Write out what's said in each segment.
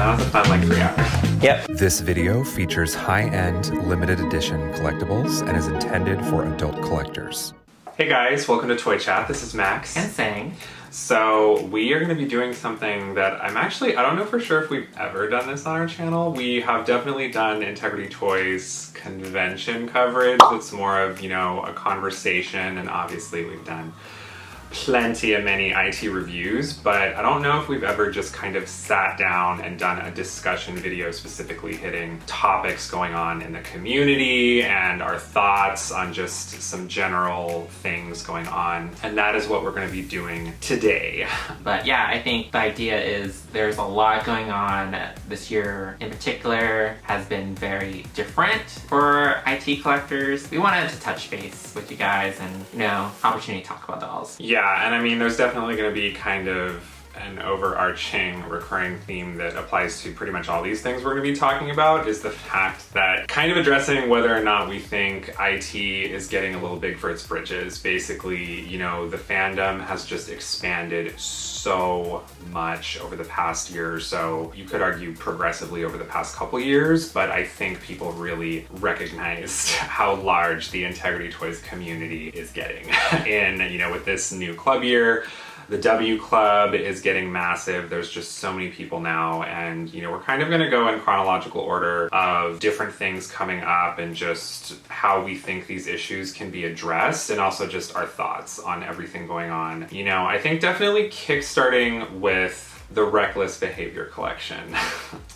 That was a fun like 3 hours. Yep. This video features high-end limited edition collectibles and is intended for adult collectors. Hey guys, welcome to Toy Chat. This is Max. And Sang. So we are going to be doing something that I don't know for sure if we've ever done this on our channel. We have definitely done Integrity Toys convention coverage. It's more of, a conversation, and obviously we've done plenty of many IT reviews, but I don't know if we've ever just kind of sat down and done a discussion video specifically hitting topics going on in the community and our thoughts on just some general things going on. And that is what we're going to be doing today. But yeah, I think the idea is there's a lot going on this year. In particular, has been very different for IT collectors. We wanted to touch base with you guys and, opportunity to talk about dolls. Yeah, and I mean, there's definitely going to be kind of an overarching recurring theme that applies to pretty much all these things we're going to be talking about, is the fact that kind of addressing whether or not we think IT is getting a little big for its britches. Basically, the fandom has just expanded so much over the past year or so. You could argue progressively over the past couple years, but I think people really recognized how large the Integrity Toys community is getting. And, with this new club year, the W Club is getting massive. There's just so many people now, and we're kind of going to go in chronological order of different things coming up and just how we think these issues can be addressed, and also just our thoughts on everything going on. I think definitely kickstarting with the Reckless Behavior collection,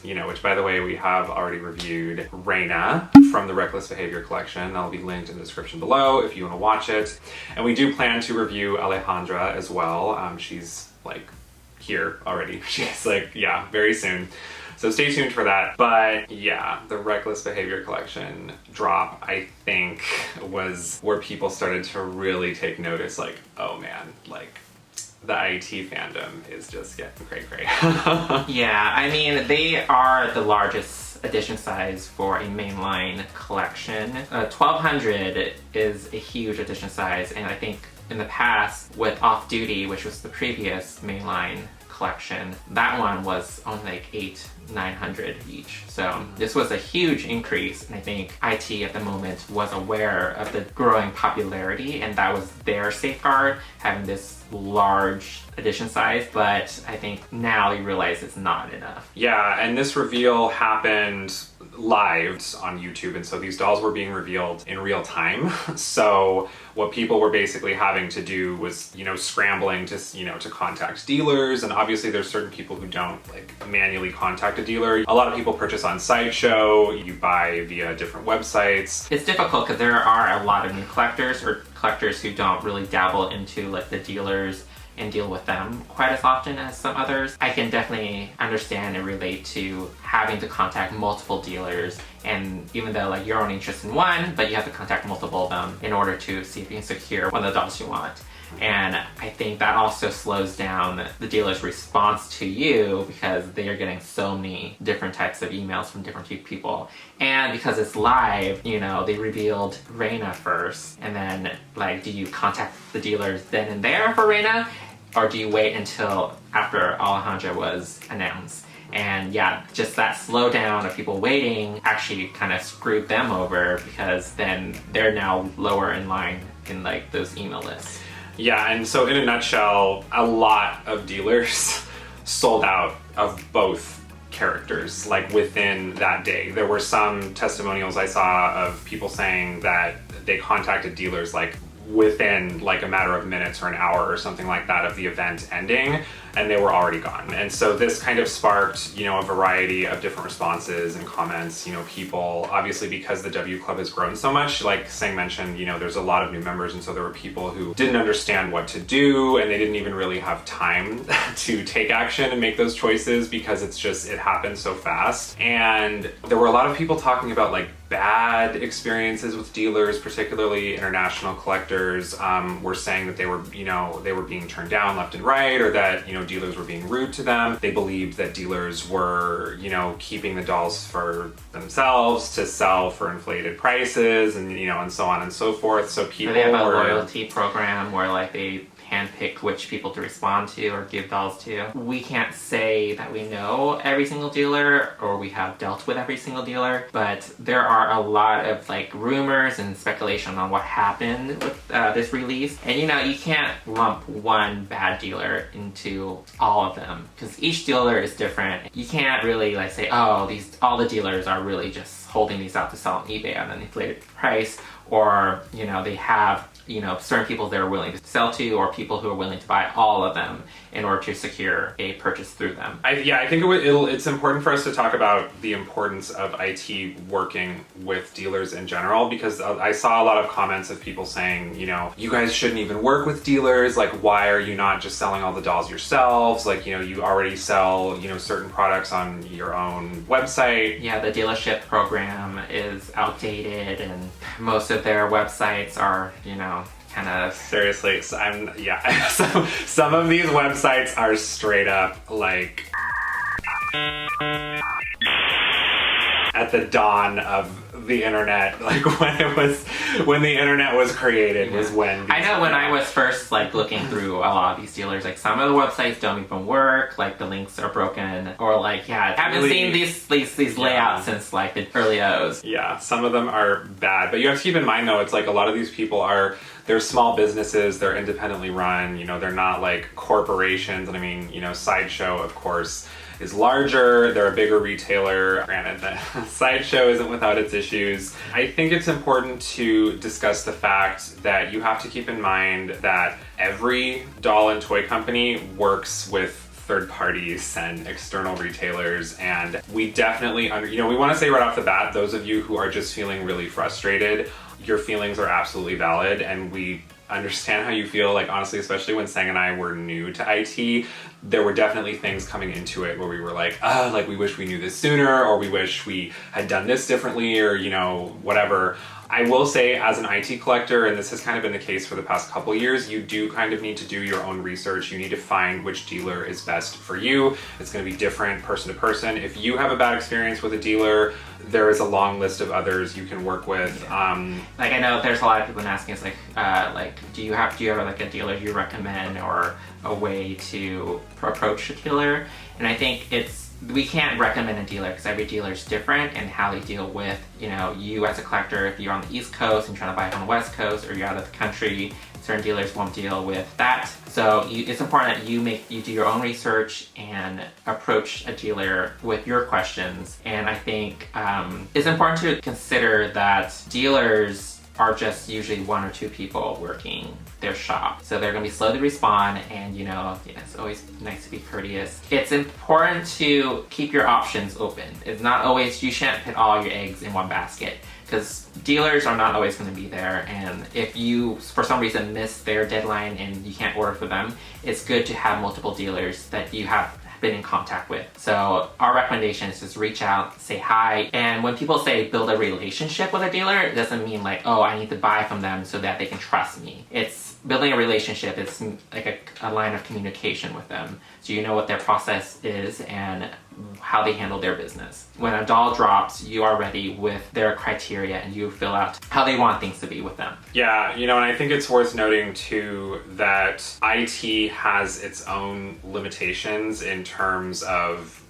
which, by the way, we have already reviewed Reina from the Reckless Behavior collection. That'll be linked in the description below if you want to watch it. And we do plan to review Alejandra as well. She's here already. She's very soon. So stay tuned for that. But yeah, the Reckless Behavior collection drop, I think, was where people started to really take notice, oh man, the IT fandom is just getting cray-cray. Yeah, I mean, they are the largest edition size for a mainline collection. 1200 is a huge edition size, and I think in the past with Off Duty, which was the previous mainline collection, that one was only 800-900 each. So this was a huge increase, and I think IT at the moment was aware of the growing popularity, and that was their safeguard, having this large edition size. But I think now you realize it's not enough. Yeah, and this reveal happened live on YouTube, and so these dolls were being revealed in real time. So what people were basically having to do was, scrambling to, to contact dealers, and obviously there's certain people who don't manually contact a dealer. A lot of people purchase on Sideshow, you buy via different websites. It's difficult because there are a lot of new collectors, or collectors who don't really dabble into the dealers and deal with them quite as often as some others. I can definitely understand and relate to having to contact multiple dealers, and even though you're only interested in one, but you have to contact multiple of them in order to see if you can secure one of the dolls you want. And I think that also slows down the dealer's response to you, because they are getting so many different types of emails from different people. And because it's live, they revealed Reina first, and then do you contact the dealers then and there for Reina, or do you wait until after Alejandra was announced? And yeah, just that slowdown of people waiting actually kind of screwed them over, because then they're now lower in line in those email lists. Yeah, and so in a nutshell, a lot of dealers sold out of both characters within that day. There were some testimonials I saw of people saying that they contacted dealers within a matter of minutes or an hour or something like that of the event ending, and they were already gone. And so this kind of sparked, a variety of different responses and comments. People, obviously, because the W Club has grown so much, like Sang mentioned, there's a lot of new members, and so there were people who didn't understand what to do, and they didn't even really have time to take action and make those choices, because it happened so fast. And there were a lot of people talking about bad experiences with dealers, particularly international collectors, were saying that they were being turned down left and right, or that, dealers were being rude to them. They believed that dealers were, keeping the dolls for themselves to sell for inflated prices, and, and so on and so forth. So people they have a loyalty program where they handpick which people to respond to or give dolls to. We can't say that we know every single dealer or we have dealt with every single dealer, but there are a lot of like rumors and speculation on what happened with this release. And you can't lump one bad dealer into all of them because each dealer is different. You can't really like say, oh, all the dealers are really just holding these out to sell on eBay at an inflated price, or they have certain people they're willing to sell to, or people who are willing to buy all of them in order to secure a purchase through them. I think it's important for us to talk about the importance of IT working with dealers in general, because I saw a lot of comments of people saying, you guys shouldn't even work with dealers. Like, why are you not just selling all the dolls yourselves? Like, you already sell, certain products on your own website. Yeah, the dealership program is outdated and most of their websites are, kind of... Seriously, so some of these websites are straight up like at the dawn of the internet, like when the internet was created, was when I know when I was first like looking through a lot of these dealers, like some of the websites don't even work, like the links are broken, or like I haven't seen these layouts since like the early O's. Yeah, some of them are bad, but you have to keep in mind though, it's like a lot of these people they're small businesses, they're independently run, they're not like corporations. And I mean, Sideshow, of course, is larger, they're a bigger retailer. Granted, that Sideshow isn't without its issues. I think it's important to discuss the fact that you have to keep in mind that every doll and toy company works with third parties and external retailers, and we definitely we want to say right off the bat, those of you who are just feeling really frustrated, your feelings are absolutely valid, and we understand how you feel. Like, honestly, especially when Sang and I were new to IT, there were definitely things coming into it where we were like, we wish we knew this sooner, or we wish we had done this differently, or whatever. I will say, as an IT collector, and this has kind of been the case for the past couple years, you do kind of need to do your own research. You need to find which dealer is best for you. It's going to be different person to person. If you have a bad experience with a dealer, there is a long list of others you can work with. Like, I know there's a lot of people asking us, do you have like a dealer you recommend or a way to approach a dealer? And I think we can't recommend a dealer because every dealer is different and how they deal with, you as a collector. If you're on the East Coast and trying to buy it on the West Coast, or you're out of the country, certain dealers won't deal with that. So it's important that you do your own research and approach a dealer with your questions. And I think it's important to consider that dealers are just usually one or two people working their shop. So they're going to be slow to respond, and it's always nice to be courteous. It's important to keep your options open. It's not always, you shouldn't put all your eggs in one basket, because dealers are not always going to be there, and if you for some reason miss their deadline and you can't order for them, it's good to have multiple dealers that you have been in contact with. So our recommendation is just reach out, say hi. And when people say build a relationship with a dealer, it doesn't mean like, oh, I need to buy from them so that they can trust me. It's building a relationship. It's like a line of communication with them, so you know what their process is and how they handle their business. When a doll drops, you are ready with their criteria and you fill out how they want things to be with them. Yeah, and I think it's worth noting too that IT has its own limitations in terms of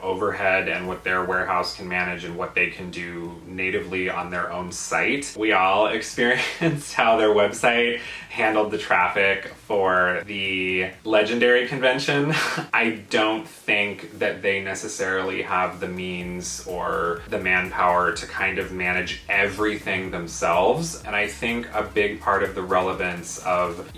overhead and what their warehouse can manage and what they can do natively on their own site. We all experienced how their website handled the traffic for the Legendary convention. I don't think that they necessarily have the means or the manpower to kind of manage everything themselves. And I think a big part of the relevance of,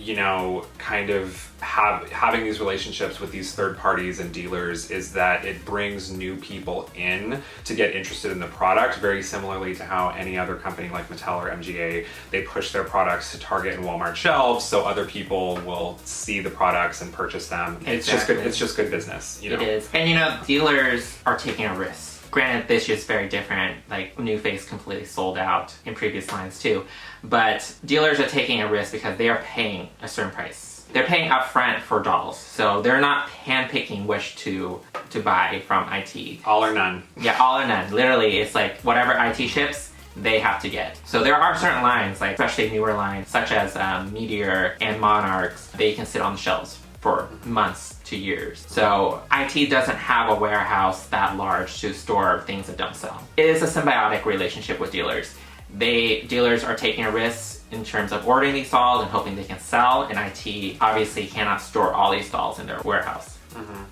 kind of having these relationships with these third parties and dealers is that it brings new people in to get interested in the product, very similarly to how any other company like Mattel or MGA, they push their products to Target and Walmart shelves so other people will see the products and purchase them. Exactly. It's just good business. It is. And dealers are taking a risk. Granted, this year's very different, like New Face completely sold out in previous lines too, but dealers are taking a risk because they are paying a certain price. They're paying upfront for dolls, so they're not handpicking which to buy from IT. All or none. Yeah, all or none. Literally, it's like whatever IT ships, they have to get. So there are certain lines, like especially newer lines, such as Meteor and Monarchs, they can sit on the shelves for months to years. So IT doesn't have a warehouse that large to store things that don't sell. It is a symbiotic relationship with dealers. Dealers are taking a risk in terms of ordering these dolls and hoping they can sell, and IT obviously cannot store all these dolls in their warehouse.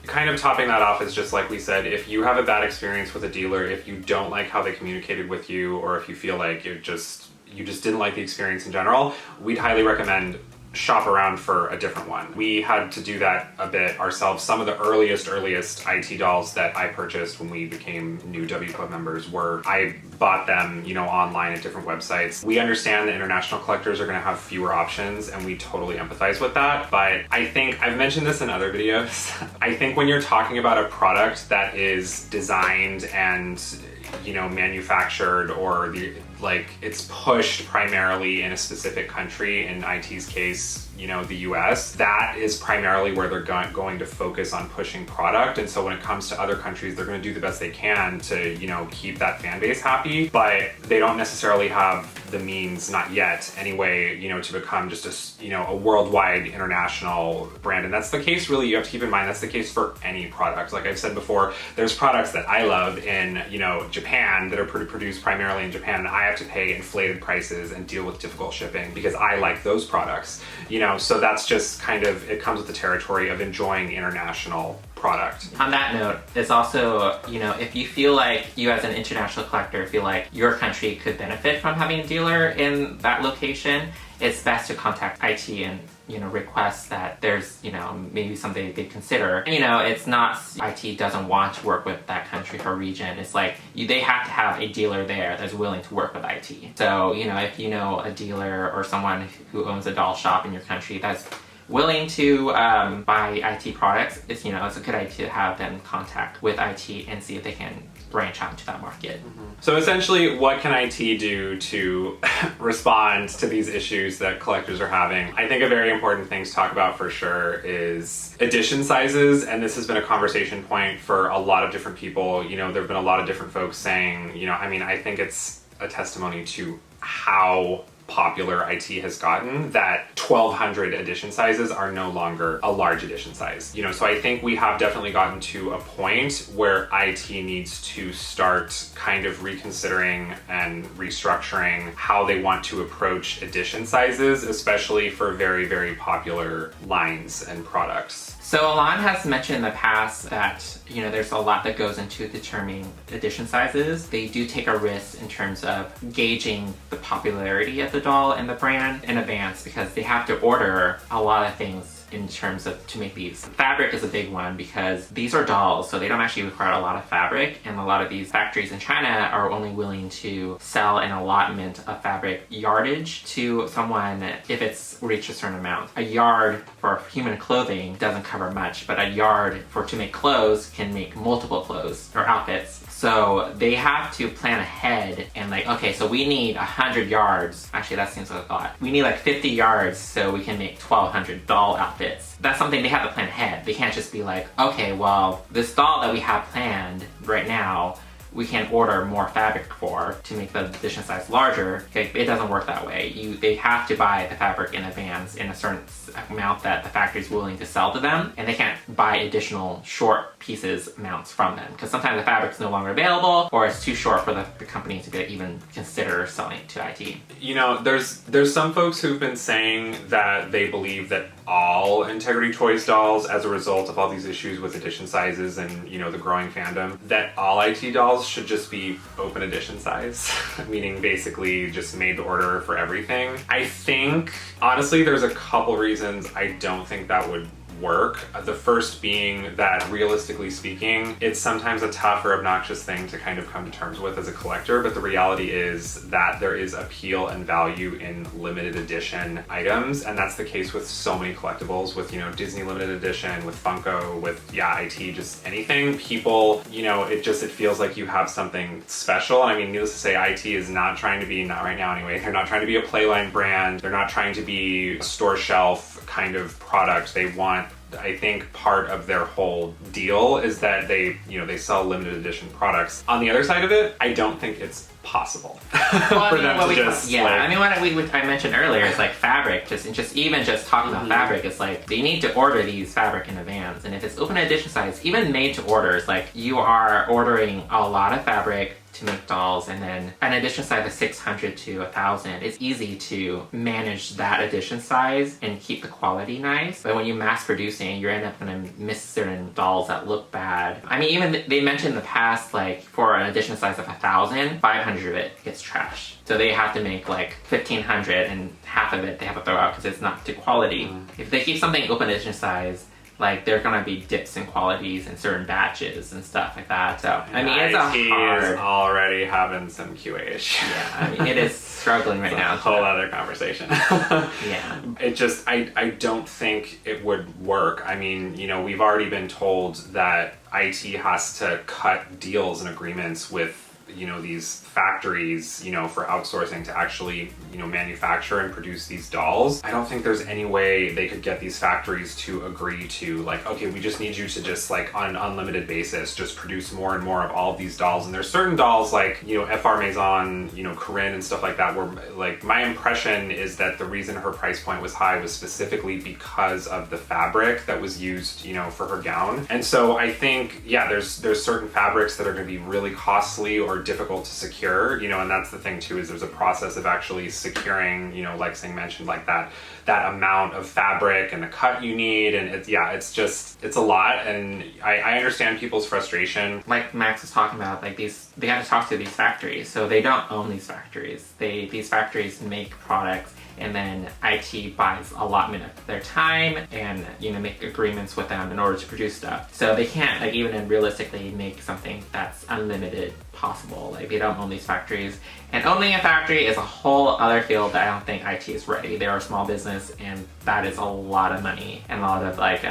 Kind of topping that off is just like we said, if you have a bad experience with a dealer, if you don't like how they communicated with you, or if you feel like you just didn't like the experience in general, we'd highly recommend shop around for a different one. We had to do that a bit ourselves. Some of the earliest IT dolls that I purchased when we became new W Club members I bought them, online at different websites. We understand that international collectors are going to have fewer options, and we totally empathize with that. But I think, I've mentioned this in other videos, I think when you're talking about a product that is designed and manufactured, or it's pushed primarily in a specific country, in IT's case, the US, that is primarily where they're going to focus on pushing product. And so when it comes to other countries, they're going to do the best they can to, keep that fan base happy, but they don't necessarily have the means, not yet anyway, to become just a worldwide international brand. And that's the case, really, you have to keep in mind, that's the case for any product. Like I've said before, there's products that I love in, Japan that are produced primarily in Japan, and I have to pay inflated prices and deal with difficult shipping because I like those products, so that's just kind of, it comes with the territory of enjoying international product. On that note, it's also, if you feel like you as an international collector feel like your country could benefit from having a dealer in that location, it's best to contact IT and request that there's maybe something they consider. It's not IT doesn't want to work with that country or region. It's like they have to have a dealer there that's willing to work with IT. So if a dealer or someone who owns a doll shop in your country that's willing to buy IT products, it's a good idea to have them contact with IT and see if they can branch out into that market. So essentially, what can IT do to respond to these issues that collectors are having? I think a very important thing to talk about for sure is edition sizes, and this has been a conversation point for a lot of different people. There have been a lot of different folks saying, I think it's a testimony to how popular IT has gotten that 1,200 edition sizes are no longer a large edition size. So I think we have definitely gotten to a point where IT needs to start kind of reconsidering and restructuring how they want to approach edition sizes, especially for very, very popular lines and products. So Alon has mentioned in the past that, there's a lot that goes into determining edition sizes. They do take a risk in terms of gauging the popularity of the doll and the brand in advance, because they have to order a lot of things in terms of to make these. Fabric is a big one because these are dolls, so they don't actually require a lot of fabric, and a lot of these factories in China are only willing to sell an allotment of fabric yardage to someone if it's reached a certain amount. A yard for human clothing doesn't cover much, but a yard to make clothes can make multiple clothes or outfits. So they have to plan ahead and okay, so we need 100 yards. Actually, that seems like a lot. We need 50 yards so we can make 1,200 doll outfits. That's something they have to plan ahead. They can't just be okay, well, this doll that we have planned right now, we can order more fabric to make the edition size larger. Okay, it doesn't work that way. They have to buy the fabric in advance in a certain amount that the factory is willing to sell to them, and they can't buy additional short pieces amounts from them because sometimes the fabric is no longer available, or it's too short for the company to even consider selling it to IT. There's some folks who've been saying that they believe that all Integrity Toys dolls, as a result of all these issues with edition sizes and the growing fandom, that all IT dolls should just be open edition size, meaning basically just made to order for everything. I think, honestly, there's a couple reasons I don't think that would work. The first being that, realistically speaking, it's sometimes a tough or obnoxious thing to kind of come to terms with as a collector, but the reality is that there is appeal and value in limited edition items, and that's the case with so many collectibles, with Disney limited edition, with Funko, with IT, just anything. People, it feels like you have something special. And I mean, needless to say, IT is not trying to be, not right now anyway, they're not trying to be a playline brand, they're not trying to be a store shelf kind of product. They want I think part of their whole deal is that they sell limited edition products. On the other side of it, I don't think it's possible Well, for them to just I mean, what I mentioned earlier is like fabric. Just talking about fabric, it's like they need to order these fabric in advance, and if it's open edition size, even made to order, it's like you are ordering a lot of fabric to make dolls, and then an edition size of 600 to 1,000. It's easy to manage that edition size and keep the quality nice, but when you mass producing, you end up gonna miss certain dolls that look bad. I mean, even they mentioned in the past, like for an edition size of 1,000, 500 of it gets trashed. So they have to make like 1,500, and half of it they have to throw out because it's not to quality. If they keep something open edition size, like there are gonna be dips in qualities in certain batches and stuff like that. So I mean, it's IT hard. is already having some QA issues. Yeah, I mean, it is struggling right now. A whole other conversation. Yeah. It just, I don't think it would work. I mean, we've already been told that IT has to cut deals and agreements with these factories, for outsourcing to actually, manufacture and produce these dolls. I don't think there's any way they could get these factories to agree to like, okay, we just need you to just like on an unlimited basis, just produce more and more of all of these dolls. And there's certain dolls like, FR Maison, Corinne and stuff like that, where like my impression is that the reason her price point was high was specifically because of the fabric that was used, for her gown. And so I think, yeah, there's certain fabrics that are going to be really costly or difficult to secure, and that's the thing too, is there's a process of actually securing, like Sing mentioned, like that amount of fabric and the cut you need, and it's a lot, and I understand people's frustration. Like Max was talking about, like they have to talk to these factories, so they don't own these factories. These factories make products, and then IT buys allotment of their time and make agreements with them in order to produce stuff. So they can't like even realistically make something that's unlimited possible. Like they don't own these factories, and owning a factory is a whole other field that I don't think IT is ready. They're a small business, and that is a lot of money and a lot of like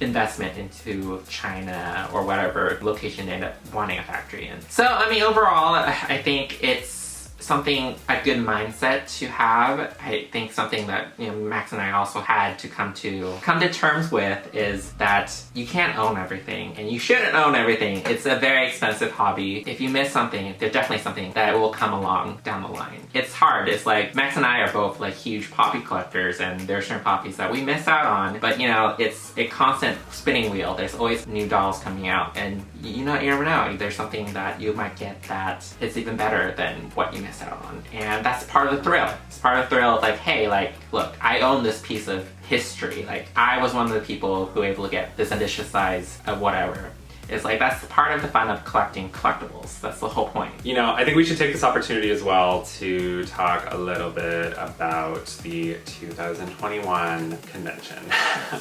investment into China or whatever location they end up wanting a factory in. So I mean, overall, I think it's a good mindset to have. I think something that Max and I also had to come to terms with is that you can't own everything, and you shouldn't own everything. It's a very expensive hobby. If you miss something, there's definitely something that will come along down the line. It's hard. It's like Max and I are both like huge poppy collectors, and there are certain poppies that we miss out on, but it's a constant spinning wheel. There's always new dolls coming out, and you never know. There's something that you might get that is even better than what you missed out on, and that's part of the thrill. It's part of the thrill of like, hey, like, look, I own this piece of history. Like, I was one of the people who were able to get this edition size of whatever. It's like, that's part of the fun of collecting collectibles. That's the whole point. I think we should take this opportunity as well to talk a little bit about the 2021 convention.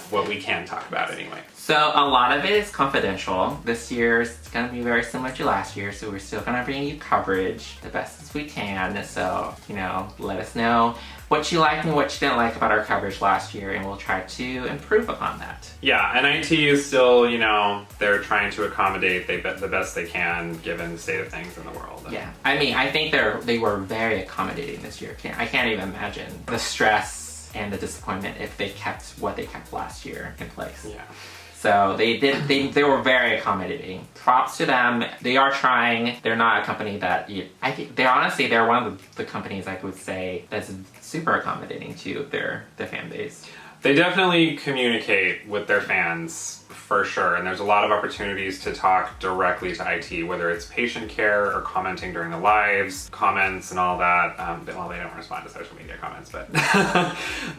What we can talk about anyway. So a lot of it is confidential. This year's going to be very similar to last year, so we're still going to bring you coverage the best as we can. So, let us know what you liked and what you didn't like about our coverage last year, and we'll try to improve upon that. Yeah, and IT is still, they're trying to accommodate the best they can given the state of things in the world. Yeah, I mean, I think they were very accommodating this year. I can't even imagine the stress and the disappointment if they kept what they kept last year in place. Yeah. So they were very accommodating. Props to them. They are trying. They're not a company that I think they're one of the companies I would say that's super accommodating to their fan base. They definitely communicate with their fans for sure, and there's a lot of opportunities to talk directly to IT, whether it's patient care or commenting during the lives, comments and all that. Well, they don't respond to social media comments, but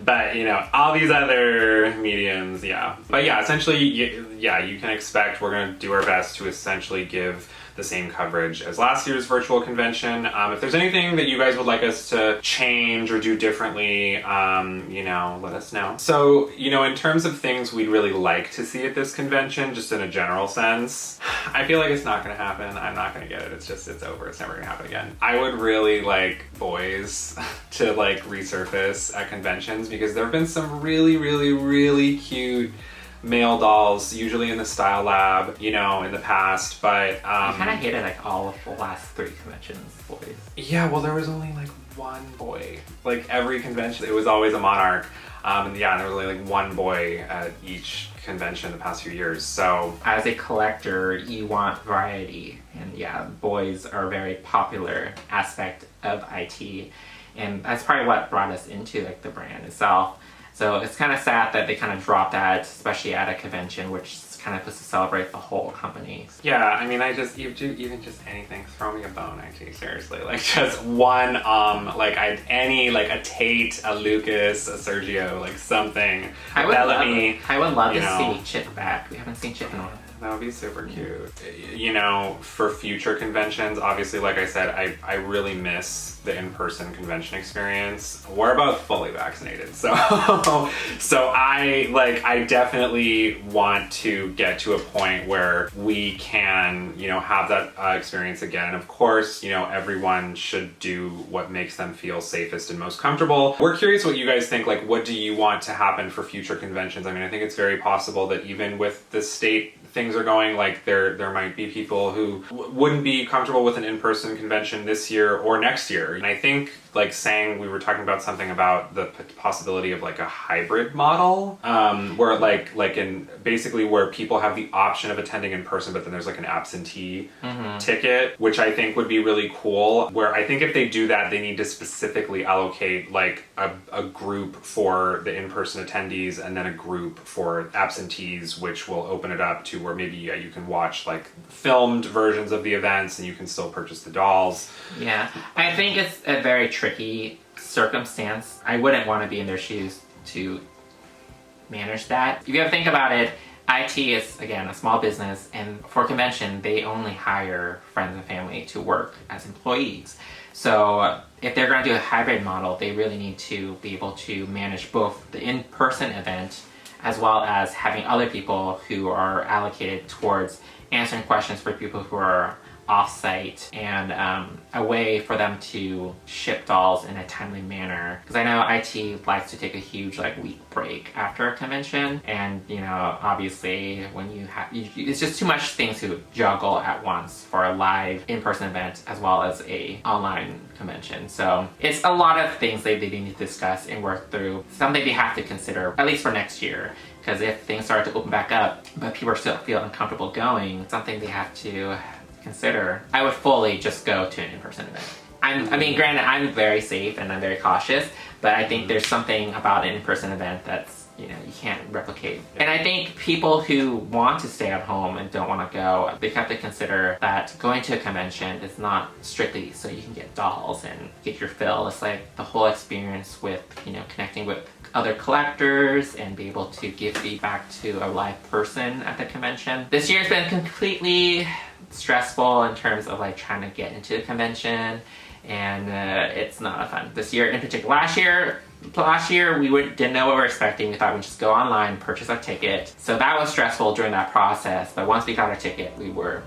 but all these other mediums, yeah. But yeah, essentially, you can expect we're going to do our best to essentially give the same coverage as last year's virtual convention. If there's anything that you guys would like us to change or do differently, let us know. So, in terms of things we'd really like to see at this convention, just in a general sense, I feel like it's not gonna happen. I'm not gonna get it. It's over. It's never gonna happen again. I would really like boys to like resurface at conventions, because there have been some really, really, really cute male dolls, usually in the Style Lab, in the past, but I kind of hated like all of the last 3 conventions, boys. Yeah, well, there was only like one boy. Like every convention, it was always a monarch. And yeah, there was only like one boy at each convention the past few years. So as a collector, you want variety. And yeah, boys are a very popular aspect of IT. And that's probably what brought us into like the brand itself. So it's kind of sad that they kind of dropped that, especially at a convention, which kind of supposed to celebrate the whole company. Yeah, I mean, even just anything, throw me a bone, IT, seriously. Like just one, like a Tate, a Lucas, a Sergio, like something. I would love to see Chip back. We haven't seen Chip in a while. That would be super cute. You know, for future conventions, obviously, like I said, I really miss the in-person convention experience. We're both fully vaccinated, so I definitely want to get to a point where we can, you know, have that experience again. And of course, you know, everyone should do what makes them feel safest and most comfortable. We're curious what you guys think. Like, what do you want to happen for future conventions? I mean, I think it's very possible that even with the state things are going, like there might be people who wouldn't be comfortable with an in-person convention this year or next year. And I think like saying, we were talking about something about the possibility of like a hybrid model, where like in basically where people have the option of attending in person, but then there's like an absentee ticket, which I think would be really cool. Where I think if they do that, they need to specifically allocate like a group for the in-person attendees and then a group for absentees, which will open it up to where maybe you can watch like filmed versions of the events and you can still purchase the dolls. Yeah, I think it's a very tricky circumstance. I wouldn't want to be in their shoes to manage that. If you have to think about it, IT is, again, a small business, and for convention, they only hire friends and family to work as employees. So if they're going to do a hybrid model, they really need to be able to manage both the in-person event as well as having other people who are allocated towards answering questions for people who are off-site, and a way for them to ship dolls in a timely manner. Because I know IT likes to take a huge like week break after a convention, and you know, obviously when you have, it's just too much things to juggle at once for a live in-person event as well as a online convention. So it's a lot of things they need to discuss and work through. Something they have to consider, at least for next year. Because if things start to open back up, but people still feel uncomfortable going, something they have to consider. I would fully just go to an in-person event. I mean, granted, I'm very safe and I'm very cautious, but I think there's something about an in-person event that's, you know, you can't replicate. And I think people who want to stay at home and don't want to go, they have to consider that going to a convention is not strictly so you can get dolls and get your fill. It's like the whole experience with, you know, connecting with other collectors and be able to give feedback to a live person at the convention. This year's been completely stressful in terms of like trying to get into the convention, and it's not fun this year in particular. Last year we didn't know what we were expecting. We thought we'd just go online, purchase a ticket, so that was stressful during that process, but once we got our ticket we were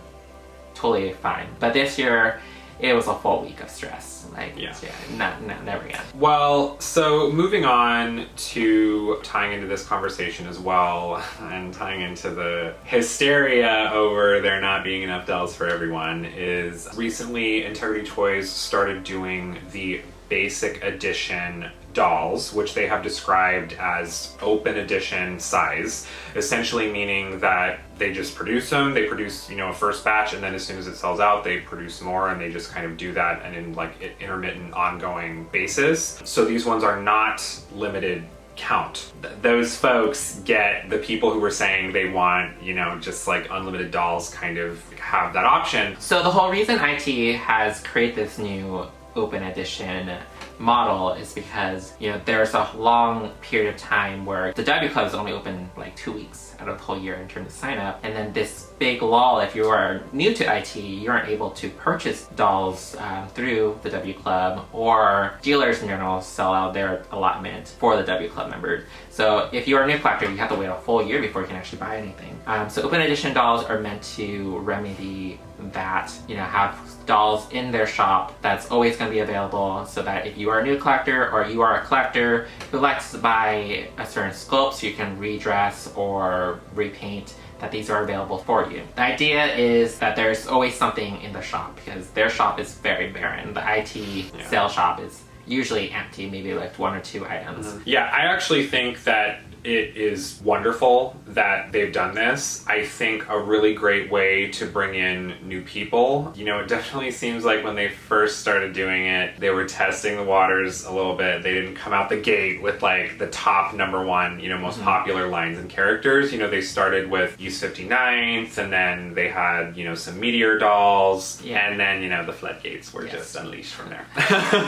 totally fine. But this year it was a full week of stress. Like, never again. Well, so moving on to tying into this conversation as well, and tying into the hysteria over there not being enough dolls for everyone, is recently Integrity Toys started doing the basic edition dolls, which they have described as open edition size, essentially meaning that they just produce them. They produce, you know, a first batch, and then as soon as it sells out, they produce more, and they just kind of do that and in like intermittent, ongoing basis. So these ones are not limited count. Those folks get, the people who were saying they want, you know, just like unlimited dolls kind of have that option. So the whole reason IT has created this new open edition model is because, you know, there's a long period of time where the W Club is only open like 2 weeks out of the whole year in terms of sign up, and then this big lull, if you are new to IT, you aren't able to purchase dolls through the W Club, or dealers in general sell out their allotment for the W Club members. So if you're a new collector, you have to wait a full year before you can actually buy anything. So open edition dolls are meant to remedy that, you know, have dolls in their shop that's always going to be available, so that if you are a new collector or you are a collector who likes to buy a certain sculpt so you can redress or repaint, that these are available for you. The idea is that there's always something in the shop, because their shop is very barren. The IT sales shop is, usually empty, maybe like 1 or 2 items. Yeah, I actually think that it is wonderful that they've done this. I think a really great way to bring in new people. You know, it definitely seems like when they first started doing it, they were testing the waters a little bit. They didn't come out the gate with like the top #1, you know, most popular lines and characters. You know, they started with Use 59th, and then they had, you know, some meteor dolls, and then, you know, the floodgates were just unleashed from there.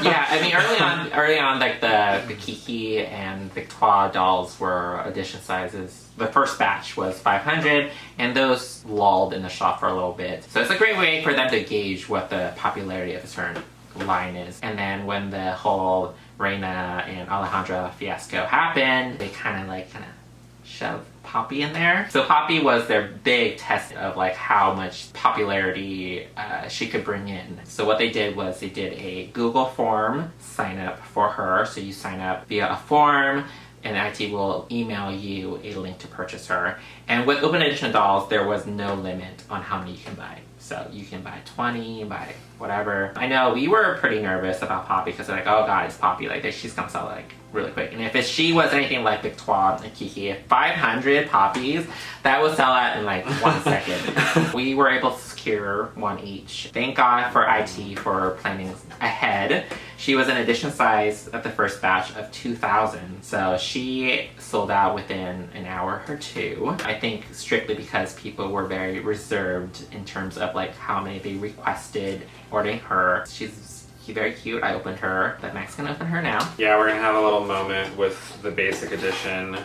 Yeah, I mean, early on, like the Kiki and Victoire dolls were edition sizes. The first batch was 500, and those lulled in the shop for a little bit. So it's a great way for them to gauge what the popularity of a certain line is. And then when the whole Reina and Alejandra fiasco happened, they kind of shoved Poppy in there. So Poppy was their big test of like how much popularity she could bring in. So what they did was they did a Google form sign up for her. So you sign up via a form, and IT will email you a link to purchase her. And with open edition dolls, there was no limit on how many you can buy. So you can buy 20, buy whatever. I know we were pretty nervous about Poppy because they're like, oh god, it's Poppy. Like, she's gonna sell like really quick. And if she was anything like Victoire and Kiki, 500 Poppies, that would sell out in like 1 second. We were able to secure 1 each. Thank God for IT for planning ahead. She was an edition size of the first batch of 2,000. So she sold out within an hour or 2. I think strictly because people were very reserved in terms of like how many they requested ordering her. She's very cute. I opened her, but Max can open her now. Yeah, we're gonna have a little moment with the basic edition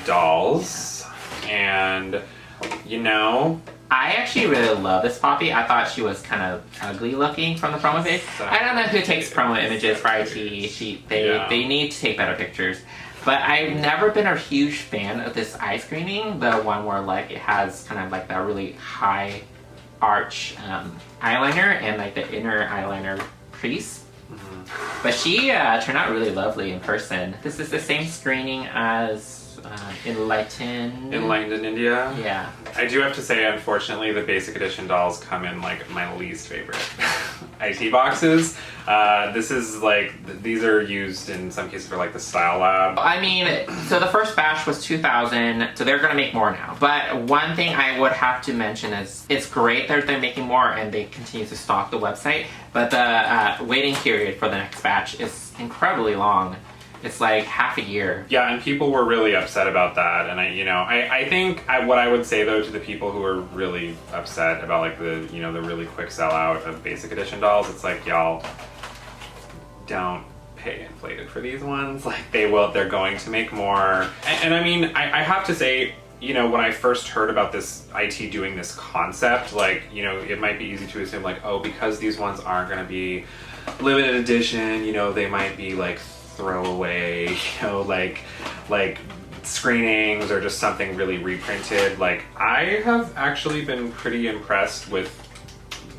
dolls. And, you know, I actually really love this Poppy. I thought she was kind of ugly looking from the promo page. I don't know who takes promo images for IT. They need to take better pictures. But I've never been a huge fan of this eye screening. The one where like it has kind of like that really high arch eyeliner and like the inner eyeliner crease. But she turned out really lovely in person. This is the same screening as Enlightened in India. Yeah. I do have to say, unfortunately, the basic edition dolls come in like my least favorite IT boxes. This is like, these are used in some cases for like the Style Lab. I mean, so the first batch was 2,000, so they're gonna make more now. But one thing I would have to mention is it's great that they're making more and they continue to stock the website, but the waiting period for the next batch is incredibly long. It's like half a year. Yeah, and people were really upset about that. And I think what I would say though to the people who are really upset about like the really quick sellout of basic edition dolls, it's like, y'all, don't pay inflated for these ones. Like they're going to make more. And I mean, I have to say, you know, when I first heard about this IT doing this concept, like, you know, it might be easy to assume like, oh, because these ones aren't going to be limited edition, you know, they might be like throwaway, you know, like screenings or just something really reprinted. Like, I have actually been pretty impressed with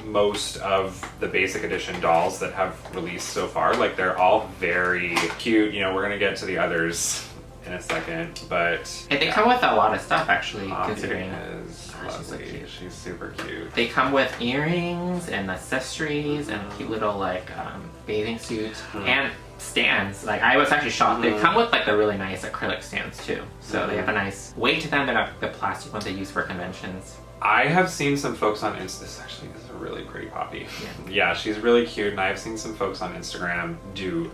most of the basic edition dolls that have released so far. Like, they're all very cute. You know, we're gonna get to the others in a second, but and they come with a lot of stuff actually, considering is lovely. She's super cute. They come with earrings and accessories and a cute little like bathing suit and stands. Like, I was actually shocked. They come with like the really nice acrylic stands too, so they have a nice weight to them. They're not the plastic ones they use for conventions. I have seen some folks on Insta. This is a really pretty Poppy. Yeah, she's really cute, and I've seen some folks on Instagram do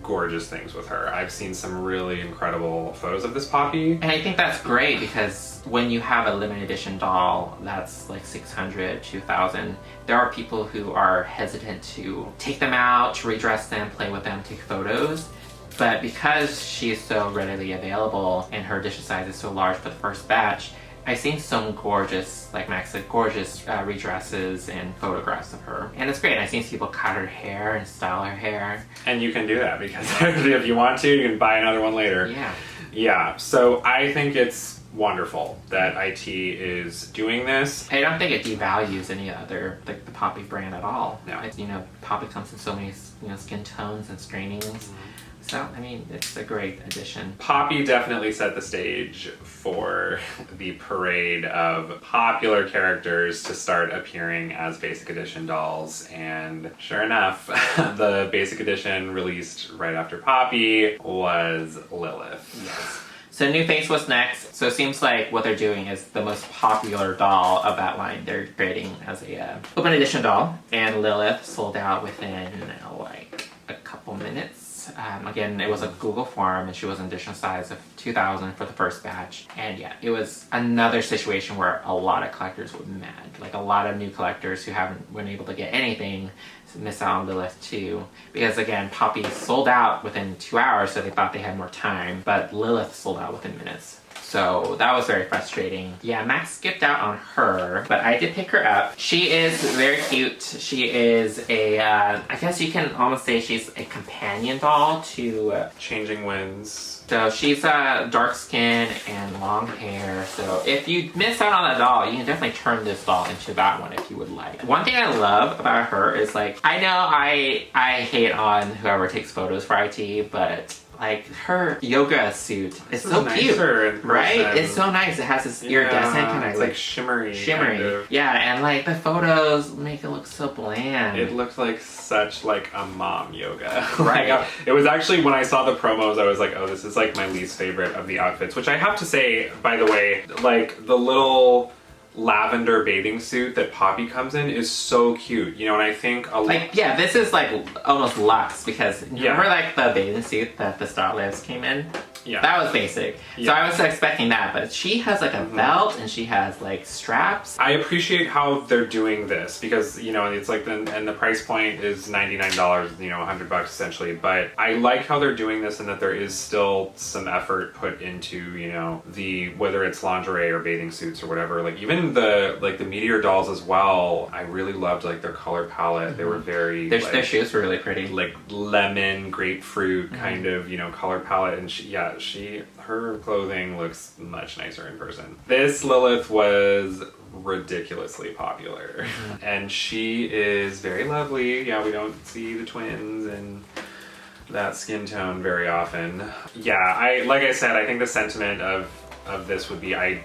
gorgeous things with her. I've seen some really incredible photos of this Poppy. And I think that's great because when you have a limited edition doll that's like 600, 2,000, there are people who are hesitant to take them out, to redress them, play with them, take photos. But because she's so readily available and her edition size is so large for the first batch, I've seen some gorgeous, like Max said, gorgeous redresses and photographs of her. And it's great. I've seen people cut her hair and style her hair. And you can do that because if you want to, you can buy another one later. Yeah. Yeah, so I think it's wonderful that IT is doing this. I don't think it devalues any other, like the Poppy brand at all. No. It's, you know, Poppy comes in so many, you know, skin tones and strainings. So, I mean, it's a great addition. Poppy definitely set the stage for the parade of popular characters to start appearing as Basic Edition dolls. And sure enough, the Basic Edition released right after Poppy was Lilith. Yes. So New Face was next. So it seems like what they're doing is the most popular doll of that line they're creating as a open edition doll. And Lilith sold out within like a couple minutes. Again, it was a Google form and she was an edition size of 2,000 for the first batch. And yeah, it was another situation where a lot of collectors were mad. Like a lot of new collectors who haven't been able to get anything miss out on Lilith too. Because again, Poppy sold out within 2 hours, so they thought they had more time, but Lilith sold out within minutes. So that was very frustrating. Yeah, Max skipped out on her, but I did pick her up. She is very cute. She is a, I guess you can almost say she's a companion doll to... Changing Winds. So she's dark skin and long hair. So if you miss out on that doll, you can definitely turn this doll into that one if you would like. One thing I love about her is like, I know I hate on whoever takes photos for IT, but like her yoga suit is so cute, right? It's so nice. It has this iridescent kind of it's like shimmery. Kind of. Yeah, and like the photos make it look so bland. It looked like such like a mom yoga. Right. Like, it was actually, when I saw the promos, I was like, oh, this is like my least favorite of the outfits, which I have to say, by the way, like the little lavender bathing suit that Poppy comes in is so cute, you know, and I think like, yeah, this is like almost luxe because remember like the bathing suit that the Starlives came in? Yeah. That was basic. Yeah. So I was expecting that, but she has like a belt and she has like straps. I appreciate how they're doing this because, you know, it's like, and the price point is $99, you know, $100 essentially, but I like how they're doing this and that there is still some effort put into, you know, whether it's lingerie or bathing suits or whatever, like even the Meteor dolls as well, I really loved like their color palette. They were very... Their shoes were really pretty. Like lemon, grapefruit kind of, you know, color palette, and her clothing looks much nicer in person. This Lilith was ridiculously popular, and she is very lovely. Yeah, we don't see the twins and that skin tone very often. Yeah, like I said, I think the sentiment of this would be, I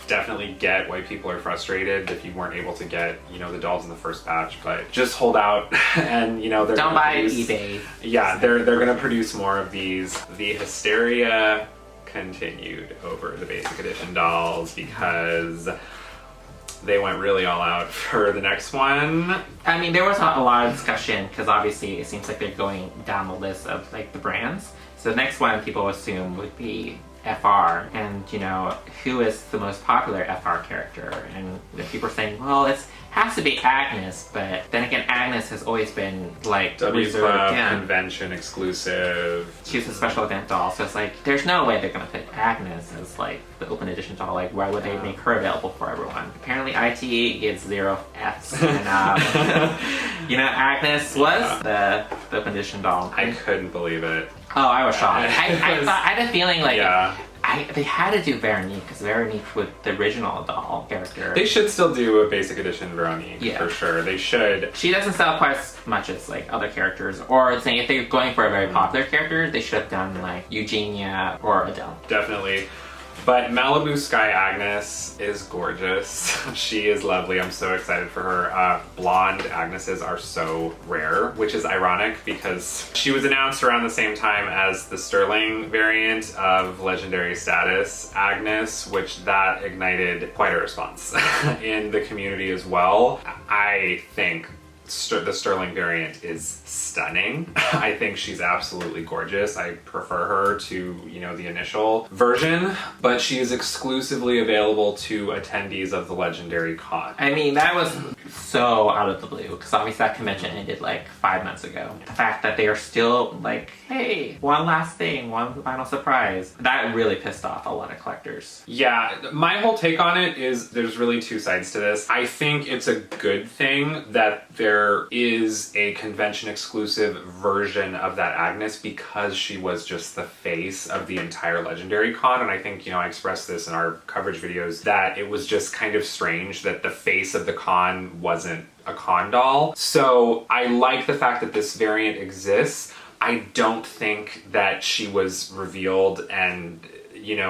definitely get why people are frustrated if you weren't able to get, you know, the dolls in the first batch, but just hold out and, you know, don't buy eBay. Yeah, they're gonna produce more of these. The hysteria continued over the Basic Edition dolls because they went really all out for the next one. I mean, there was a lot of discussion because obviously it seems like they're going down the list of like the brands. So the next one people assume would be FR, and you know, who is the most popular FR character? And people are saying, well, it has to be Agnes, but then again, Agnes has always been like W reserved. Club convention exclusive. She's a special event doll, so it's like there's no way they're gonna put Agnes as like the open edition doll. Like, why would they make her available for everyone? Apparently, IT gets 0 Fs, and you know, Agnes was the open edition doll. I couldn't believe it. Oh, I was shocked. I had a feeling like they had to do Veronique because Veronique with the original doll character. They should still do a Basic Edition Veronique, for sure. They should. She doesn't sell quite as much as like other characters, or saying if they're going for a very popular character, they should have done like Eugenia or Adele. Definitely. But Malibu Sky Agnes is gorgeous. She is lovely. I'm so excited for her. Blonde Agneses are so rare, which is ironic because she was announced around the same time as the Sterling variant of legendary status Agnes, which that ignited quite a response in the community as well. I think the Sterling variant is stunning. I think she's absolutely gorgeous. I prefer her to, you know, the initial version, but she is exclusively available to attendees of the Legendary Con. I mean, that was so out of the blue, because obviously that convention ended like 5 months ago. The fact that they are still like, hey, one last thing, one final surprise, that really pissed off a lot of collectors. Yeah, my whole take on it is there's really two sides to this. I think it's a good thing that there is a convention exclusive version of that Agnes because she was just the face of the entire Legendary Con. And I think, I expressed this in our coverage videos that it was just kind of strange that the face of the con wasn't a con doll. So I like the fact that this variant exists. I don't think that she was revealed and,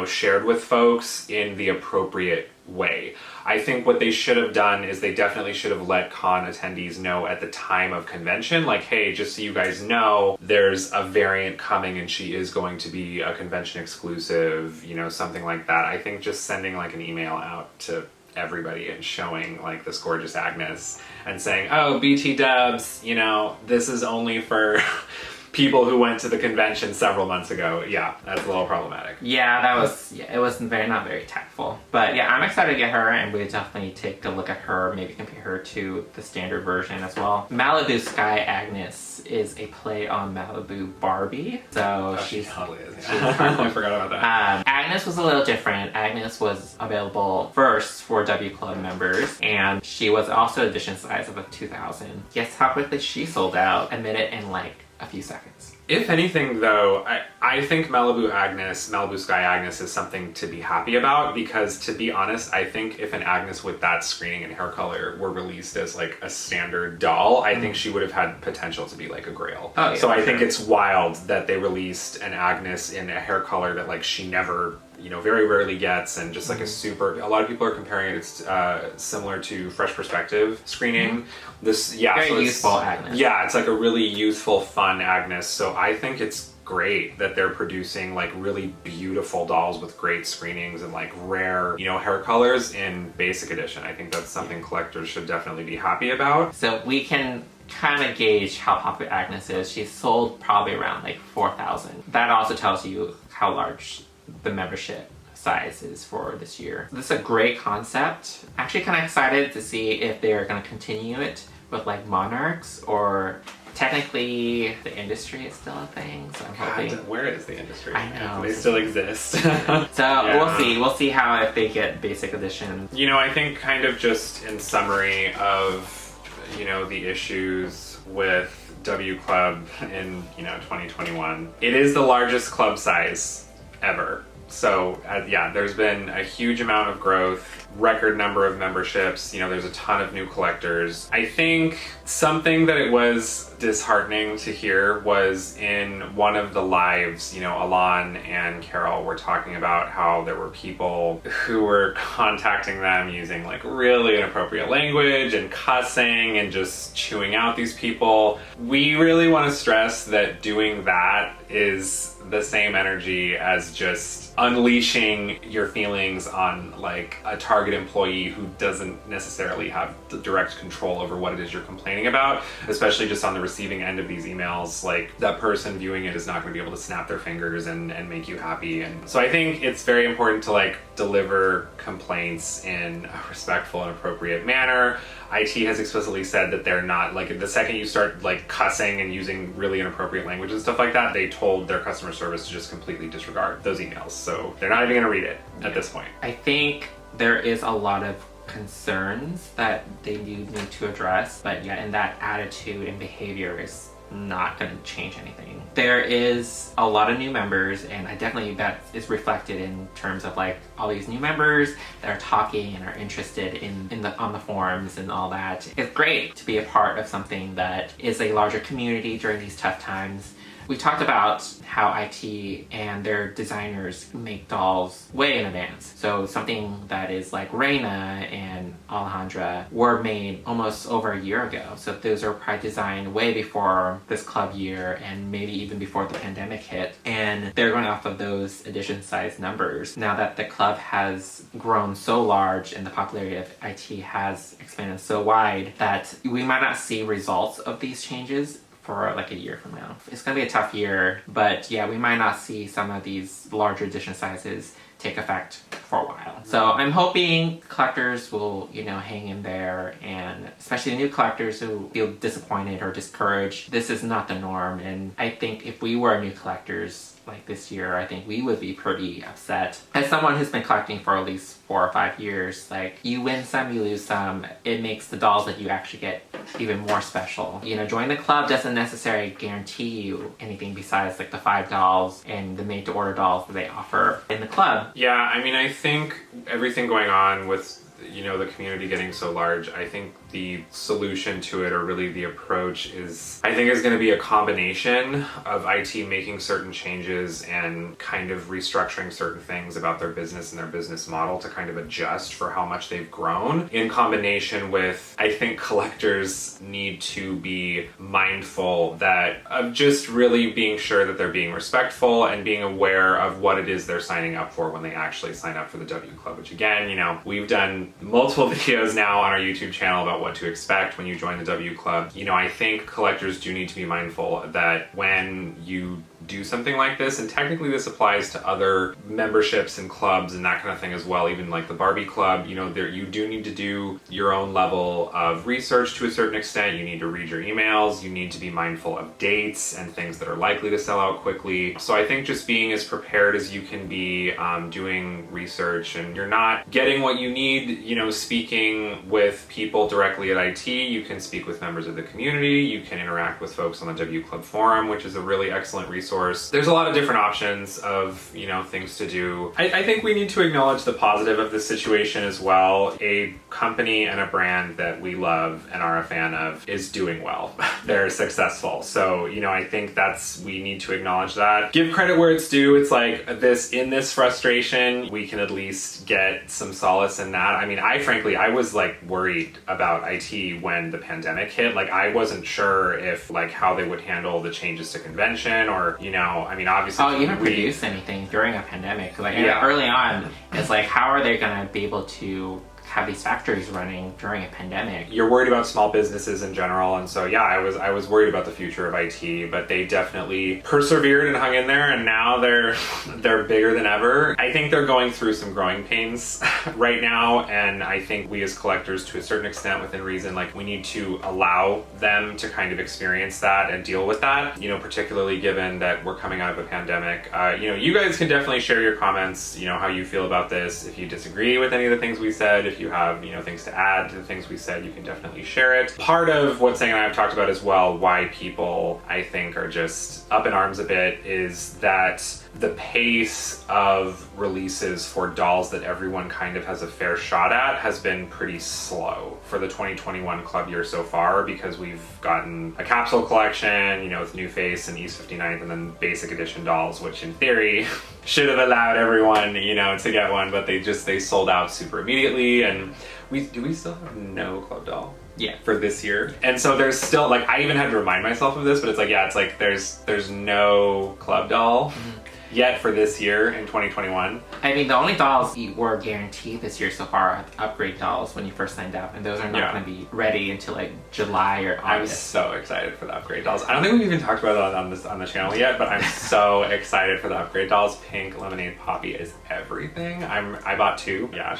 shared with folks in the appropriate way. I think what they should have done is they definitely should have let con attendees know at the time of convention, like, hey, just so you guys know, there's a variant coming and she is going to be a convention exclusive, something like that. I think just sending like an email out to everybody and showing like this gorgeous Agnes and saying, oh, BT dubs, this is only for people who went to the convention several months ago. Yeah, that's a little problematic. Yeah, it was not very tactful. But yeah, I'm excited to get her, and we definitely take a look at her, maybe compare her to the standard version as well. Malibu Sky Agnes is a play on Malibu Barbie. So she totally is. I forgot about that. Agnes was a little different. Agnes was available first for W Club members, and she was also edition size of a 2000. Guess how quickly she sold out? Admit it, in like a few seconds. If anything, though, I think Malibu Sky Agnes is something to be happy about, because to be honest, I think if an Agnes with that screening and hair color were released as like a standard doll, I think she would have had potential to be like a grail. Oh, yeah, so I think it's wild that they released an Agnes in a hair color that like she never very rarely gets, and just like a lot of people are comparing it, it's similar to Fresh Perspective screening. Very youthful Agnes. Yeah, it's like a really youthful, fun Agnes. So I think it's great that they're producing like really beautiful dolls with great screenings and like rare, hair colors in basic edition. I think that's something collectors should definitely be happy about. So we can kind of gauge how popular Agnes is. She's sold probably around like 4,000. That also tells you how large the membership size is for this year. This is a great concept. Actually kind of excited to see if they're going to continue it with like monarchs, or technically the industry is still a thing, so I'm hoping. Where is the industry? I know. They still exist. So yeah. We'll see how if they get basic edition. I think kind of just in summary of the issues with W Club in 2021, it is the largest club size ever. So there's been a huge amount of growth, record number of memberships, there's a ton of new collectors. I think something that it was disheartening to hear was in one of the lives, Alon and Carol were talking about how there were people who were contacting them using like really inappropriate language and cussing and just chewing out these people. We really want to stress that doing that is the same energy as just unleashing your feelings on like a target employee who doesn't necessarily have the direct control over what it is you're complaining about, especially just on the receiving end of these emails. Like, that person viewing it is not going to be able to snap their fingers and make you happy. And so I think it's very important to like deliver complaints in a respectful and appropriate manner. IT has explicitly said that they're not, like, the second you start like cussing and using really inappropriate language and stuff like that, they told their customer service to just completely disregard those emails. So they're not even going to read it at this point. I think there is a lot of concerns that they need to address, but yeah, and that attitude and behavior is not going to change anything. There is a lot of new members, and I definitely that is reflected in terms of like all these new members that are talking and are interested on the forums and all that. It's great to be a part of something that is a larger community during these tough times. We talked about how IT and their designers make dolls way in advance. So something that is like Reina and Alejandra were made almost over a year ago. So those are probably designed way before this club year and maybe even before the pandemic hit. And they're going off of those edition size numbers. Now that the club has grown so large and the popularity of IT has expanded so wide, that we might not see results of these changes for like a year from now. It's gonna be a tough year, but yeah, we might not see some of these larger edition sizes take effect for a while. So I'm hoping collectors will, hang in there, and especially the new collectors who feel disappointed or discouraged. This is not the norm, and I think if we were new collectors like this year, I think we would be pretty upset. As someone who's been collecting for at least 4 or 5 years, like, you win some, you lose some. It makes the dolls that you actually get even more special. Join the club doesn't necessarily guarantee you anything besides like the $5 and the made-to-order dolls that they offer in the club. Yeah, I think everything going on with the community getting so large, I think the solution to it, or really the approach, is going to be a combination of IT making certain changes and kind of restructuring certain things about their business and their business model to kind of adjust for how much they've grown, in combination with, I think, collectors need to be mindful of just really being sure that they're being respectful and being aware of what it is they're signing up for when they actually sign up for the W Club, which again, we've done multiple videos now on our YouTube channel about what to expect when you join the W Club. I think collectors do need to be mindful that when you do something like this, and technically this applies to other memberships and clubs and that kind of thing as well, even like the Barbie Club, you do need to do your own level of research to a certain extent. You need to read your emails, you need to be mindful of dates and things that are likely to sell out quickly. So I think just being as prepared as you can be, doing research, and you're not getting what you need, speaking with people directly at IT, you can speak with members of the community, you can interact with folks on the W Club forum, which is a really excellent resource. There's a lot of different options of, things to do. I think we need to acknowledge the positive of this situation as well. A company and a brand that we love and are a fan of is doing well. They're successful. So, I think we need to acknowledge that. Give credit where it's due. It's like in this frustration, we can at least get some solace in that. I was like worried about IT when the pandemic hit. Like, I wasn't sure if how they would handle the changes to convention, or obviously even produce anything during a pandemic. Early on, it's like, how are they gonna be able to have these factories running during a pandemic? You're worried about small businesses in general, and so I was worried about the future of IT, but they definitely persevered and hung in there, and now they're bigger than ever. I think they're going through some growing pains right now, and I think we as collectors, to a certain extent, within reason, we need to allow them to kind of experience that and deal with that, particularly given that we're coming out of a pandemic. You guys can definitely share your comments, how you feel about this. If you disagree with any of the things we said, if you have things to add to the things we said, you can definitely share it. Part of what Sang and I have talked about as well, why people, I think, are just up in arms a bit, is that the pace of releases for dolls that everyone kind of has a fair shot at has been pretty slow for the 2021 club year so far, because we've gotten a capsule collection, with New Face and East 59th, and then basic edition dolls, which in theory should have allowed everyone, to get one, but they sold out super immediately. And we still have no club doll? Yeah. For this year. And so there's still, I even had to remind myself of this, but it's there's no club doll yet for this year in 2021. The only dolls you were guaranteed this year so far are upgrade dolls when you first signed up, and those are not going to be ready until July or August. I'm so excited for the upgrade dolls. I don't think we've even talked about that on the channel yet, but I'm so excited for the upgrade dolls. Pink Lemonade Poppy is everything. I bought 2. Yeah,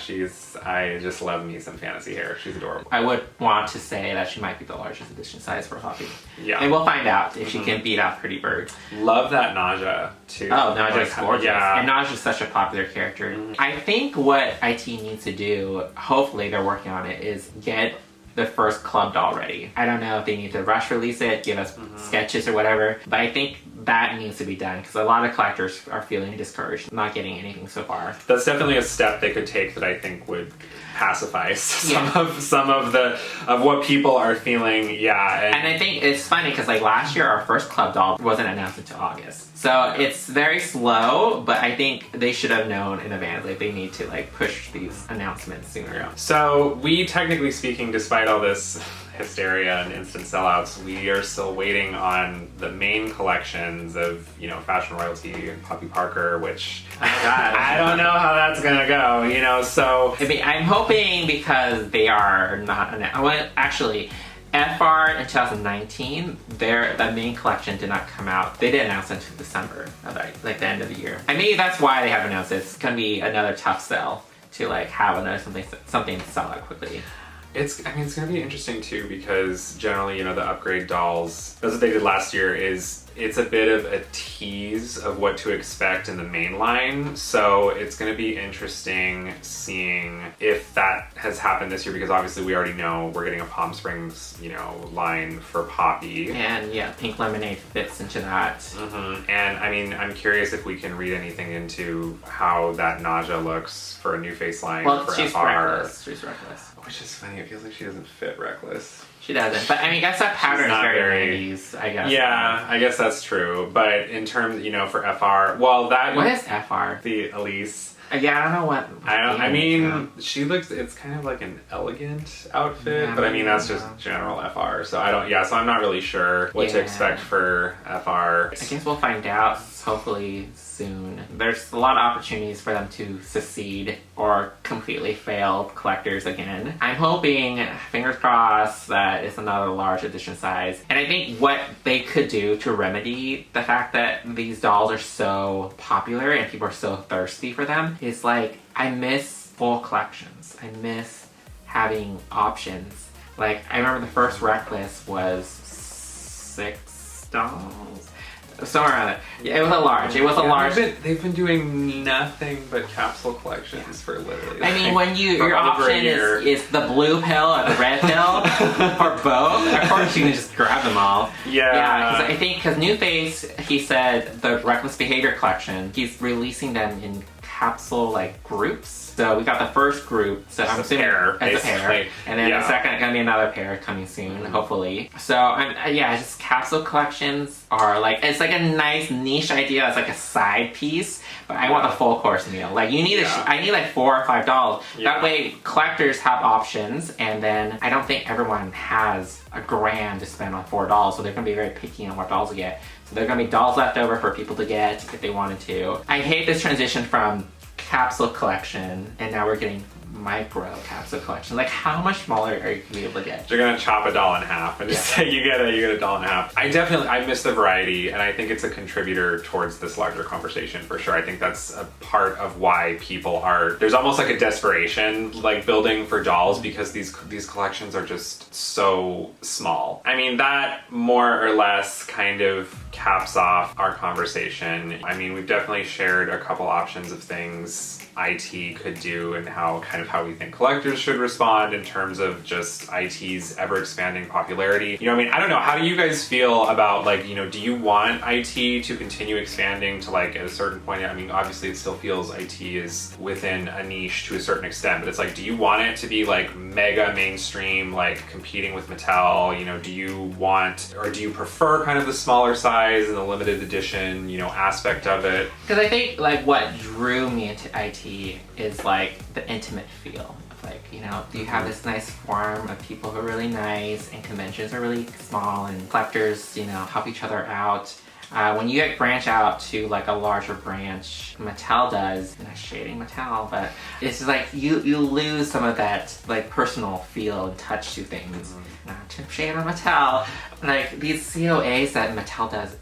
I just love me some fantasy hair. She's adorable. I would want to say that she might be the largest edition size for Poppy. Yeah. And we'll find out if she can beat out Pretty Bird. Love that Naja too. Oh, Naja's gorgeous. Yeah. And Naja's such a popular character. I think what IT needs to do, hopefully they're working on it, is get the first club doll ready. I don't know if they need to rush release it, give us sketches or whatever, but I think that needs to be done, because a lot of collectors are feeling discouraged, not getting anything so far. That's definitely a step they could take that I think would pacify some of what people are feeling. Yeah. And I think it's funny because last year our first club doll wasn't announced until August. So it's very slow, but I think they should have known in advance. They need to push these announcements sooner. Yeah. So we, technically speaking, despite all this hysteria and instant sellouts, we are still waiting on the main collections of, Fashion Royalty and Poppy Parker, which I don't know how that's gonna go, so. I'm hoping, because they are not announced. Well, actually, FR in 2019, the main collection did not come out. They didn't announce it until December, like the end of the year. And maybe that's why they haven't announced it. It's gonna be another tough sell to like have another something to sell out quickly. It's gonna be interesting too, because generally, the upgrade dolls, that's what they did last year, it's a bit of a tease of what to expect in the main line. So it's gonna be interesting seeing if that has happened this year, because obviously we already know we're getting a Palm Springs, line for Poppy. And yeah, Pink Lemonade fits into that. Mm-hmm. And I'm curious if we can read anything into how that Naja looks for a new face line for she's FR. reckless. She's reckless. Which is funny, it feels like she doesn't fit Reckless. She doesn't. But I guess that pattern is very 90s, I guess. Yeah, I guess that's true. But in terms, for FR, well, that... What is FR? The Elise. Yeah, I don't know what... She looks... It's kind of like an elegant outfit, Yeah, but that's just general FR. So so I'm not really sure what to expect for FR. I guess we'll find out, hopefully soon. There's a lot of opportunities for them to succeed or completely fail collectors again. I'm hoping, fingers crossed, that it's another large edition size. And I think what they could do to remedy the fact that these dolls are so popular and people are so thirsty for them is like, I miss full collections. I miss having options. Like, I remember the first Reckless was $6. Somewhere around it. Yeah, it was a large. It was a large. They've been doing nothing but capsule collections for literally. When your option is the blue pill or the red pill or both, of course you can just grab them all. Yeah. Because New Face, he said the Reckless Behavior collection, he's releasing them in capsule groups. So we got the first group, so I'm assuming as a pair, and then the second gonna be another pair coming soon, hopefully. So just capsule collections are it's like a nice niche idea. It's like a side piece, but I want the full course meal. I need $4 or $5. That way collectors have options, and then I don't think everyone has $1,000 to spend on $4, so they're gonna be very picky on what dolls to get. So there are gonna be dolls left over for people to get if they wanted to. I hate this transition from capsule collection, and now we're getting micro capsule collection. How much smaller are you gonna be able to get? You're gonna chop a doll in half and just say you get a doll in half. I miss the variety, and I think it's a contributor towards this larger conversation for sure. I think that's a part of why people there's almost like a desperation building for dolls, because these collections are just so small. That more or less kind of caps off our conversation. We've definitely shared a couple options of things IT could do and how we think collectors should respond in terms of just IT's ever expanding popularity. I don't know, how do you guys feel about do you want IT to continue expanding to at a certain point? Obviously it still feels IT is within a niche to a certain extent, but it's do you want it to be mega mainstream, competing with Mattel? Do you want, or do you prefer kind of the smaller size and the limited edition, aspect of it? Because I think what drew me into IT is the intimate feel of you have this nice forum of people who are really nice, and conventions are really small, and collectors help each other out. When you branch out to a larger branch, Mattel does, I'm not shading Mattel, but it's you lose some of that personal feel and touch to things. Not to shade on Mattel, these COAs that Mattel does,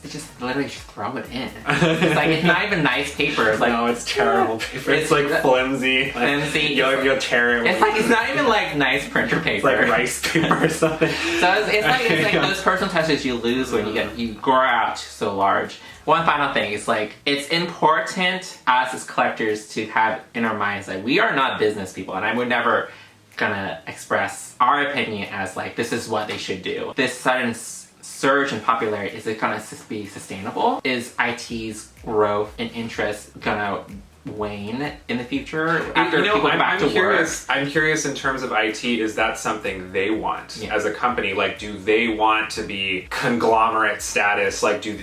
they just literally just throw it in. It's not even nice paper. It's no, it's terrible paper. It's flimsy. Flimsy. You'll tear it. It's not even nice printer paper. It's rice paper or something. So it's those personal touches you lose when you grow out so large. One final thing is it's important us as collectors to have in our minds that we are not business people, and I would never gonna express our opinion as this is what they should do. This sudden surge in popularity, is it gonna be sustainable? Is IT's growth and interest gonna wane in the future after people go back to work? I'm curious in terms of IT, is that something they want as a company? Do they want to be conglomerate status? Do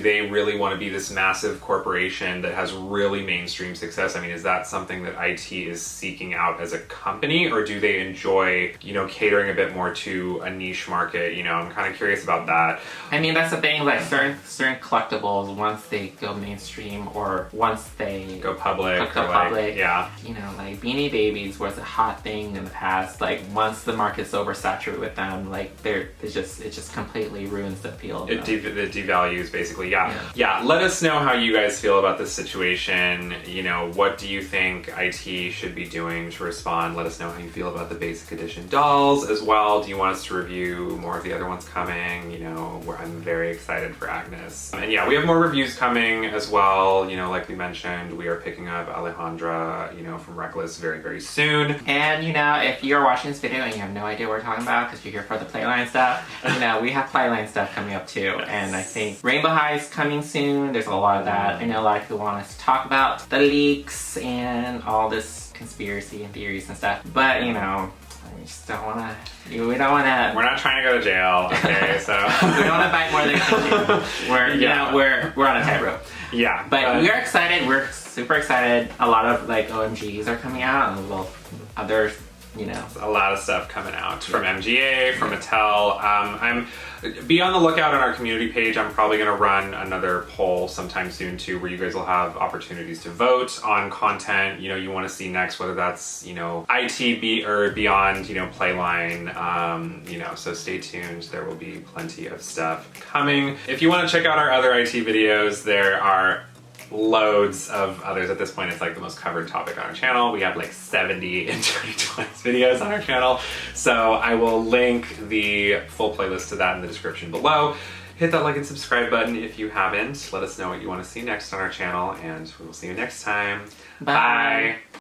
they really want to be this massive corporation that has really mainstream success? Is that something that IT is seeking out as a company, or do they enjoy catering a bit more to a niche market? I'm kind of curious about that. That's the thing, certain collectibles, once they go mainstream or once they go public. Go or public. Like, yeah. You know, like Beanie Babies was a hot thing in the past. Like once the market's oversaturated with them, like it just completely ruins the appeal of It them. devalues basically, yeah. Let us know how you guys feel about this situation. You know, what do you think IT should be doing to respond? Let us know how you feel about the basic edition dolls as well. Do you want us to review more of the other ones coming? You know, I'm very excited for Agnes. And yeah, we have more reviews coming as well. You know, like we mentioned, we are picking up Alejandra, you know, from Reckless very, very soon. And you know, if you're watching this video and you have no idea what we're talking about because you're here for the Playline stuff, you know, we have Playline stuff coming up too. Yes. And I think Rainbow High is coming soon. There's a lot of that. I know a lot of people want us to talk about the leaks and all this conspiracy and theories and stuff. But you know, we just don't want to. We don't want to. We're not trying to go to jail, okay? So we don't want to bite more than we can chew. We're you know we're on a tightrope. Yeah, But we're excited. We're super excited. A lot of like OMGs are coming out, and well, others, you know. a lot of stuff coming out from MGA, from Mattel. Be on the lookout on our community page. I'm probably going to run another poll sometime soon too, where you guys will have opportunities to vote on content, you know, you want to see next, whether that's, you know, ITB or beyond, you know, Playline, you know, so stay tuned. There will be plenty of stuff coming. If you want to check out our other IT videos, there are loads of others. At this point, it's like the most covered topic on our channel. We have like 70 Internet Twice videos on our channel. So I will link the full playlist to that in the description below. Hit that like and subscribe button if you haven't. Let us know what you want to see next on our channel, and we will see you next time. Bye. Bye.